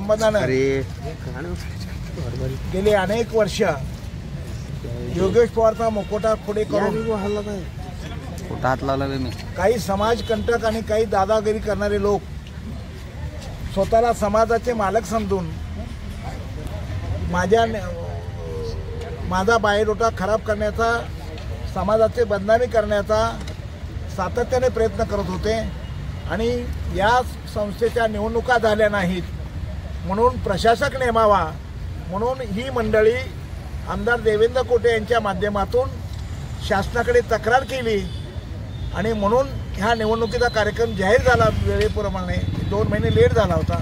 संबंधानं गेली अनेक वर्ष योगेश पवारचा मुकोटा पुढे करून हात लावला मी काही समाजकंटक आणि काही दादागिरी करणारे लोक स्वतःला समाजाचे मालक समजून माझा बायोडोटा खराब करण्याचा, समाजाचे बदनामी करण्याचा सातत्याने प्रयत्न करत होते आणि या संस्थेच्या निवडणुका झाल्या नाहीत म्हणून प्रशासक नेमावा म्हणून ही मंडळी आमदार देवेंद्र कोटे यांच्या माध्यमातून शासनाकडे तक्रार केली आणि म्हणून ह्या निवडणुकीचा कार्यक्रम जाहीर झाला वेळेप्रमाणे 2 महिने लेट झाला होता।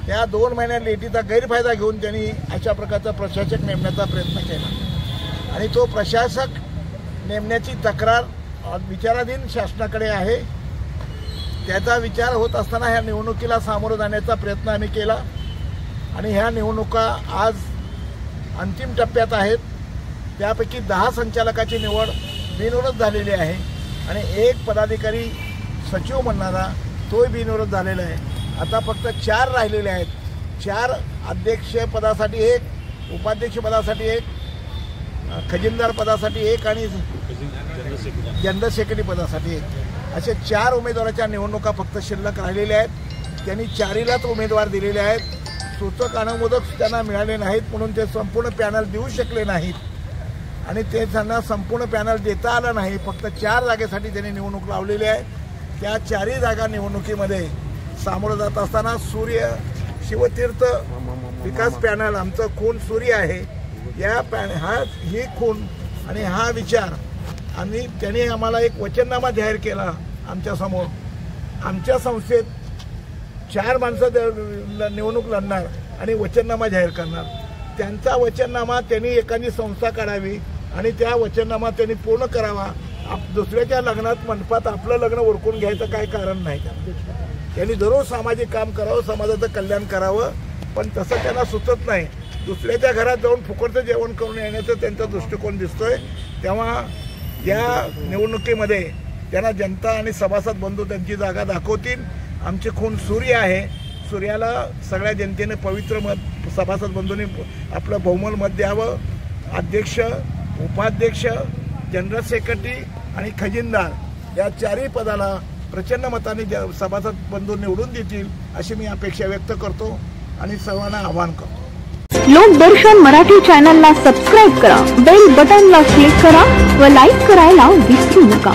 त्या 2 महिन्या लेटीचा गैरफायदा घेऊन त्यांनी अशा प्रकारचा प्रशासक नेमण्याचा प्रयत्न केला आणि तो प्रशासक नेमण्याची तक्रार विचाराधीन शासनाकडे आहे। त्याचा विचार होत असताना ह्या निवडणुकीला सामोरं जाण्याचा प्रयत्न आम्ही केला आणि ह्या निवडणुका आज अंतिम टप्प्यात आहेत। त्यापैकी 10 संचालकाची निवड बिनविरोध झालेली आहे आणि 1 पदाधिकारी सचिव म्हणणारा तोही बिनविरोध झालेला आहे। आता फक्त 4 राहिलेले आहेत। 4 अध्यक्षपदासाठी 1, उपाध्यक्षपदासाठी 1, खजिनदार पदासाठी 1 आणि जनरल सेक्रेटरी पदासाठी 1 असे 4 उमेदवाराच्या निवडणुका फक्त शिल्लक राहिलेल्या आहेत। त्यांनी 4हीलाच उमेदवार दिलेले आहेत। सूचक अनुमोदक त्यांना मिळाले नाहीत म्हणून ते संपूर्ण पॅनल देऊ शकले नाहीत आणि ते त्यांना संपूर्ण पॅनल देता आलं नाही। फक्त 4 जागेसाठी त्यांनी निवडणूक लावलेली आहे। त्या 4ही जागा निवडणुकीमध्ये सामोरं जात असताना सूर्य शिवतीर्थ विकास पॅनल आमचं खून सूर्य आहे। या ही खून आणि हा विचार आणि त्यांनी आम्हाला एक वचननामा जाहीर केला आमच्यासमोर। आमच्या संस्थेत 4 माणसं निवडणूक लढणार आणि वचननामा जाहीर करणार। त्यांचा वचननामा त्यांनी एखादी संस्था काढावी आणि त्या वचननामा त्यांनी पूर्ण करावा। दुसऱ्याच्या लग्नात मंडपात आपलं लग्न उरकून घ्यायचं काही कारण नाही। त्यांनी दररोज सामाजिक काम करावं, समाजाचं कल्याण करावं, पण तसं त्यांना सुचत नाही। दुसऱ्याच्या घरात जाऊन फुकटचं जेवण करून येण्याचा त्यांचा दृष्टिकोन दिसतोय। तेव्हा या निवडणुकीमध्ये त्यांना जनता आणि सभासद बंधू त्यांची जागा दाखवतील। आमचे खून सूर्य आहे। सूर्याला सगळ्या जनतेने पवित्र मत सभासद बंधूंनी आपलं बहुमत मत द्यावं। अध्यक्ष, उपाध्यक्ष, जनरल सेक्रेटरी आणि खजिनदार या 4ही पदाला प्रचंड मताने सभासद बंधू निवडून देतील अशी मी अपेक्षा व्यक्त करतो आणि सर्वांना आवाहन करतो। लोकदर्शन मराठी चॅनलला सबस्क्राइब करा, बेल बटनला क्लिक करा व लाईक करायला विसरू नका।